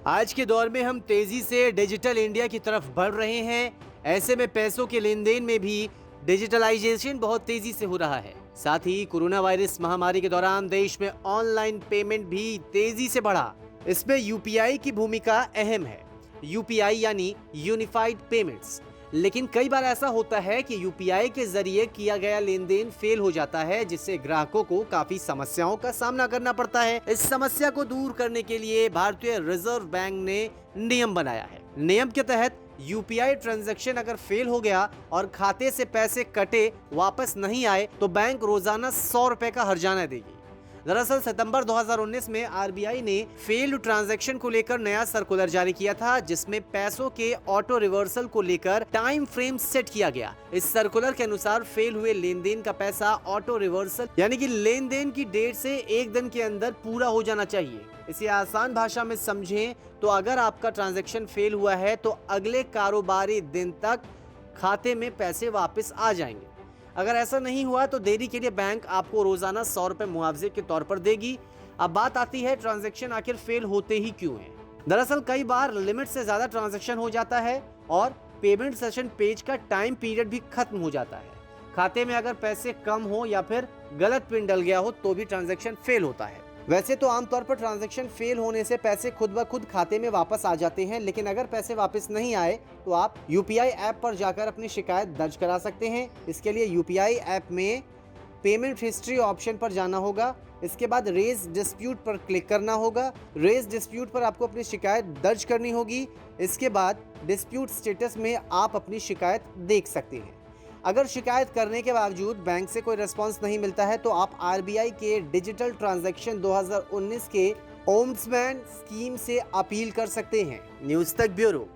आज के दौर में हम तेजी से डिजिटल इंडिया की तरफ बढ़ रहे हैं। ऐसे में पैसों के लेन देन में भी डिजिटलाइजेशन बहुत तेजी से हो रहा है। साथ ही कोरोना वायरस महामारी के दौरान देश में ऑनलाइन पेमेंट भी तेजी से बढ़ा। इसमें यूपीआई की भूमिका अहम है। यूपीआई यानी यूनिफाइड पेमेंट्स। लेकिन कई बार ऐसा होता है कि यूपीआई के जरिए किया गया लेन देन फेल हो जाता है, जिससे ग्राहकों को काफी समस्याओं का सामना करना पड़ता है। इस समस्या को दूर करने के लिए भारतीय रिजर्व बैंक ने नियम बनाया है। नियम के तहत यूपीआई ट्रांजैक्शन अगर फेल हो गया और खाते से पैसे कटे वापस नहीं आए तो बैंक रोजाना 100 रुपए का हर्जाना देगी। दरअसल सितंबर 2019 में आरबीआई ने फेल्ड ट्रांजैक्शन को लेकर नया सर्कुलर जारी किया था, जिसमें पैसों के ऑटो रिवर्सल को लेकर टाइम फ्रेम सेट किया गया। इस सर्कुलर के अनुसार फेल हुए लेन देन का पैसा ऑटो रिवर्सल यानी कि लेन देन की डेट से 1 दिन के अंदर पूरा हो जाना चाहिए। इसे आसान भाषा में समझें तो अगर आपका ट्रांजैक्शन फेल हुआ है तो अगले कारोबारी दिन तक खाते में पैसे वापस आ जाएंगे। अगर ऐसा नहीं हुआ तो देरी के लिए बैंक आपको रोजाना 100 रुपए मुआवजे के तौर पर देगी। अब बात आती है ट्रांजैक्शन आखिर फेल होते ही क्यों है। दरअसल कई बार लिमिट से ज्यादा ट्रांजैक्शन हो जाता है और पेमेंट सेशन पेज का टाइम पीरियड भी खत्म हो जाता है। खाते में अगर पैसे कम हो या फिर गलत पिन डल गया हो तो भी ट्रांजैक्शन फेल होता है। वैसे तो आमतौर पर ट्रांजैक्शन फेल होने से पैसे खुद ब खुद खाते में वापस आ जाते हैं, लेकिन अगर पैसे वापस नहीं आए तो आप यूपीआई ऐप पर जाकर अपनी शिकायत दर्ज करा सकते हैं। इसके लिए यूपीआई ऐप में पेमेंट हिस्ट्री ऑप्शन पर जाना होगा। इसके बाद रेज डिस्प्यूट पर क्लिक करना होगा। रेज डिस्प्यूट पर आपको अपनी शिकायत दर्ज करनी होगी। इसके बाद डिस्प्यूट स्टेटस में आप अपनी शिकायत देख सकते हैं। अगर शिकायत करने के बावजूद बैंक से कोई रिस्पांस नहीं मिलता है तो आप आरबीआई के डिजिटल ट्रांजैक्शन 2019 के ओम्बड्समैन स्कीम से अपील कर सकते हैं। न्यूज़ तक ब्यूरो।